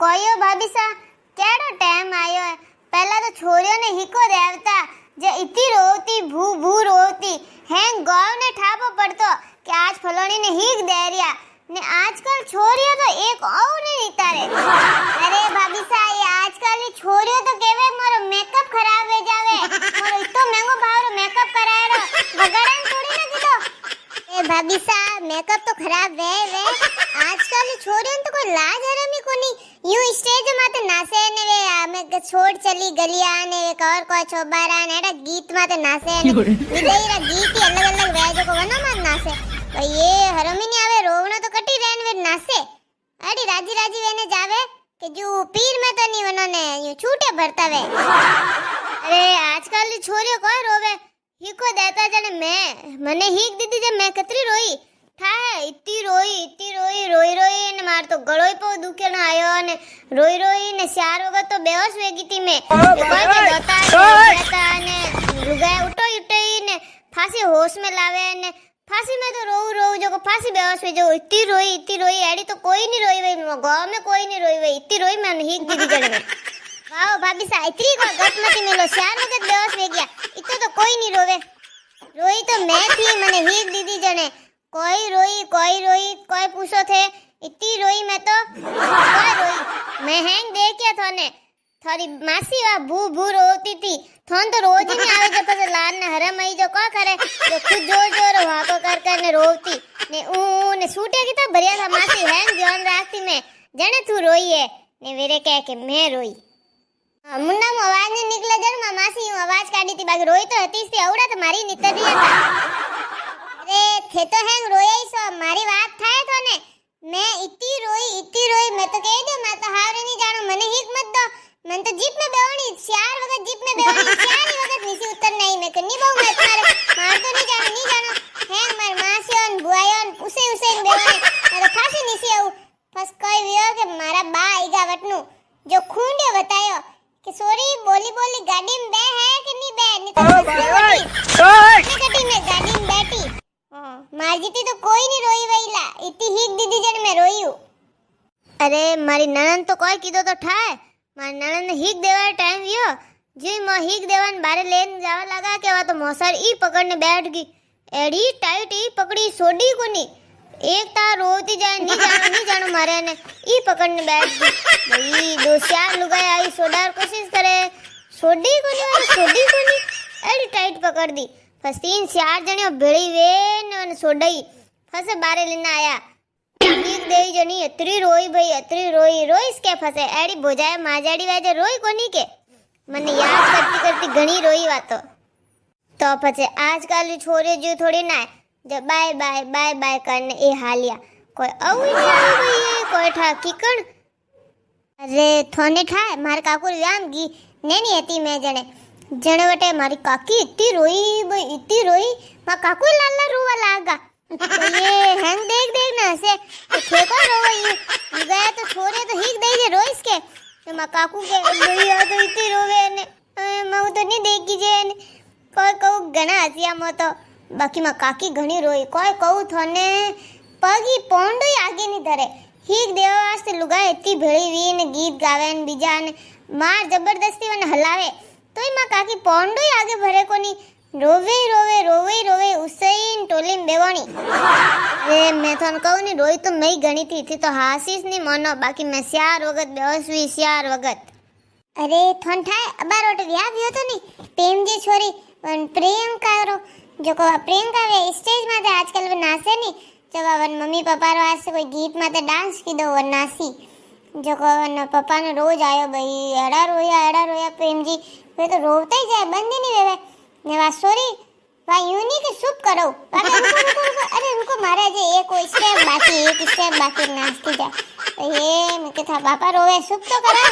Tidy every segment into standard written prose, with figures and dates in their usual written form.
કોયો ભાભી સા કેડો ટાઈમ આયો પહેલા તો છોરીઓને હિકો દેવતા જે ઇતી રોતી ભૂ ભૂ રોતી હેંગ ગાવને ઠાપો પડતો કે આજ ફલોણીને હીક દેરિયા ને આજકાલ છોરીઓ તો એક ઔ ને નીતારે અરે ભાભી સા એ આજકાલની છોરીઓ તો કેવે મારો મેકઅપ ખરાબ હે જાવે મારો ઇતો મહેંગો ભાવરો મેકઅપ કરાયરો વગાડન થોડી ન કીધો એ ભાભી સા મેકઅપ તો ખરાબ વે આજકાલની છોરીઓને તો કોઈ લાજ હરમી કોની यूं स्टेज माते नासे ने वे અમે છોડ ચલી ગલિયા ને વે કવર કો છોબારા ને એડા ગીત માતે નાસે ને વિદેયરા ગીત અલગ અલગ વેજો કો વનો માં નાસે તો ये હરમી ને આવે રોવણો તો કટી રેન વે નાસે આડી રાજી રાજી વેને જાવે કે જો પીર મે તો ની વનો ને यूं છૂટે ભરતા વે અરે આજકાલ ની છોરીઓ કોઈ રોવે હીકો દેતા જને મને હીક દીધી જે મે કતરી રોઈ થાય ઇતી રોઈ ને માર તો ગળોય પો દુખે ન આયો ને રોઈ ને 4 વખત તો બેહોશ વેગી તી મે કોઈ કે દોતા ને લુગાય ઉટોઈ ને ફાંસી હોશ મે લાવે ને ફાંસી મે તો રોઉ જો કો ફાંસી બેહોશ વે જો ઇતી રોઈ એડી તો કોઈ ની રોઈ વે ગાવ મે કોઈ ની રોઈ વે ઇતી રોઈ મને હીક દીધી જડે મે વાવ ભાભી સા ઇતરી કો ગટમતી મેલો 4 વખત બેહોશ વે ગયા ઇતો તો કોઈ ની રોવે રોઈ તો મે થી મને હીક દીધી જણે कोई रोई कोई पूछो थे इतनी रोई मैं तो कोई रोई मैं हैंग देखिया थाने थारी मासी वा भू भू रोती थी थान तो रोज ही आवे जब से लाल ने हरम आई जो को करे जो खुद जोर वाको कर ने रोती ने ने सूटे कितना भरिया था मासी हैंग ध्यान रखती मैं जने तू रोई है ने वेरे कह के मैं रोई मुन्ना मो आवाज ने निकले जन मासी यूं आवाज काढी थी बाकी रोई तो हती थी औड़ा तो मारी नितरिया था अरे थे तो हैंग रोई सो मारी बात थाए तो ने मैं इतनी रोई मैं तो कह दे मैं तो हावरे नहीं जानो मने हिक मत दो मन तो जीप में बेवणी 4 वक्त जीप में बेवणी 4 वक्त नीचे उतर नहीं मैं कन्नी बहु मैं तुम्हारे मार तो नहीं जानो हैंग मार मासियोन बुआयोन उसे बेवणी मैं तो फांसी नीचे आऊ फस कोई वियो के मारा बा आईगा वटनु जो खूंडे बतायो कि सॉरी बोली गाड़ी में बे है कि नहीं बे नहीं तो कटी में गाड़ी में बैठी मारजीती तो कोई नहीं रोई वईला इतनी हीक दीदी जन मैं रोईऊ अरे मारी ननन तो कोई कीधो तो ठाए मारी ननन ने हीक देवा टाइम वियो जी मो हीक देवान बारे लेन जावा लगा के वा तो मोसर ई पकड़ने बैठ गई एडी टाइट ई पकड़ी सोडी कोनी एक ता रोती जाए नहीं जानो मारे ने ई पकड़ने बैठ गई भाई दो चार लुगाई आई सोडार कोशिश करे सोडी कोनी एडी टाइट पकड़ दी फस 3-4 जणियो भेड़ी वेन ने सोडई फसे बारे लेना आया एक देई जणी अतरी रोई भाई अतरी रोईस के फसे एडी बोजाए माजाड़ी वाजे रोई कोनी के मने याद करती घणी रोई वातो तो फसे आजकल की छोरी जो थोड़ी ना जब बाय करने ए हालिया कोई आवी नहीं आई भाई कोई ठा किकण अरे थोने ठाए मार काकुर व्याम गी नेनी हती मैं जणे वटे मारी काकी इतनी रोई मां काकू लाला रोवा लागा तो ये हैंग देख ना से खेको रोई गया तो छोरे तो हीक दई जे रोइस के तो मां काकू के भैया तो इतनी रोवे ने मैं तो नहीं देखी जे ने कोई कहू घना हसिया मो तो बाकी मां काकी घणी रोई कोई कहू थोने पगी पोंडो आगे नहीं धरे हीक देवा वास्ते लुगा इतनी भेड़ी वी ने गीत गावे ने बीजा ने मार जबरदस्ती वने हलावे तोय मां काकी पोंडो आगे भरे कोनी रोवे उसेन टोली में बेवणी अरे मैं थोन कहूं नी रोई तो मैं घणी थी तो हासीस नहीं मनो बाकी मैं 4 वगत बेहोश 4 वगत अरे थोन थाय अबारोट व्याह व्यो तो नी प्रेम जी छोरी प्रियंका रो जो को प्रियंका वे स्टेज माते आजकल वे नाचे नी जो वन मम्मी पापा रो आज से कोई गीत माते डांस की दो वन नासी जो को वन पापा ने रोज आयो भाई एड़ा रोया प्रेम जी वे तो रोवता ही जाए बंद ही नहीं वेवे ने वा सॉरी वा यूनी के चुप करो रुको अरे रुको महाराज एक स्टेप बाकी नाचती जा तो ये मैं था पापा रोवे चुप तो करा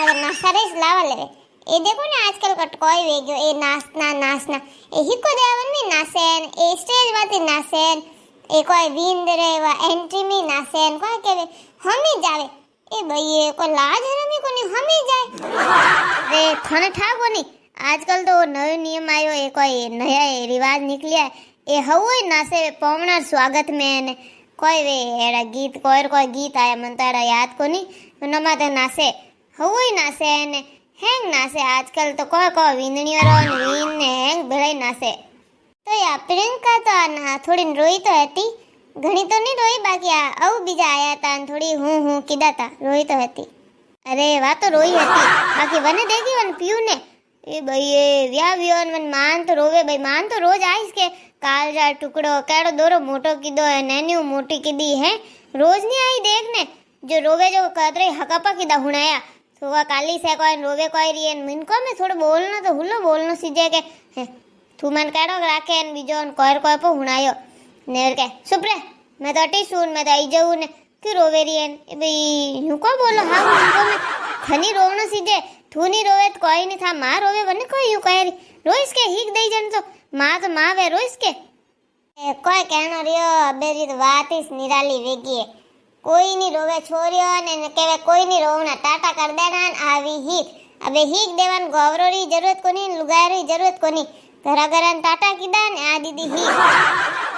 अरे नासा रेस लावा लेवे ए देखो ने आजकल कट कोई वे गयो ए नाचना ए हिको देवन में नासेन ए स्टेज माते नासेन ए कोई विंद रे वा एंट्री में नासेन कोई केवे हमी जावे ए भई को लाज हरमी कोनी हमी जाए रे थने ठा कोनी आजकल तो नयो नियम आयो है कोई नया रिवाज निकलिया है ए हवोय नासे पवणार स्वागत में ने કોઈ વે એડા ગીત કોઈ ગીત આયા મને તો એડા યાદ કોની નમા તો નાસે હવુંય નાસે ને હેંગ નાસે આજકાલ તો કોઈ વિંદણીઓ રો ને વીન ને હેંગ ભળાઈ નાસે તો યા પ્રિયંકા તો ના થોડી રોઈ તો હતી ઘણી તો નહીં રોઈ બાકી આ આવું બીજા આયા હતા ને થોડી હું કીધા તા રોઈ તો હતી અરે વા તો રોઈ હતી બાકી વને દેખી વન પીયું ને એ ભાઈ એ વ્યા મને માન તો રોવે ભાઈ માન તો રોજ આવીશ કે કાળજા ટુકડો કેડો દોરો મોટો કીધો હે નેની મોટી કીધી હે રોજ ની આવી દેખ ને જો રોવે જો કતરે હકાપા કીધા હુણાયા સુવા કાલી से कोई रोवे कोई रियन मिनको में थोड़ा बोलना तो हुल्लो बोलनो सीजे के तू मन काड़ो राखे न बीजो न कोई पो हुणायो नेर के सुप्रे मैं तो अटी सुन मैं तो आई जाऊं ने क्यों रोवे रियन ए भाई यूं को बोलो हां मिनको में खनी रोवनो सीजे तू नहीं रोवे तो कोई नहीं था मां रोवे वने कोई यूं कह रही रोइस के हीक दई जन तो मां वे रोइस के कोई कहनो रियो अबेरी तो बात ही निराली वेगी कोई नहीं रोवे छोरियो ने केवे कोई नहीं रोवना टाटा कर देना आवी हीक अबे हीक देवान गौरवरी जरूरत कोनी लुगायरी जरूरत कोनी घरा घरा टाटा कीधा ने आ दीदी हीक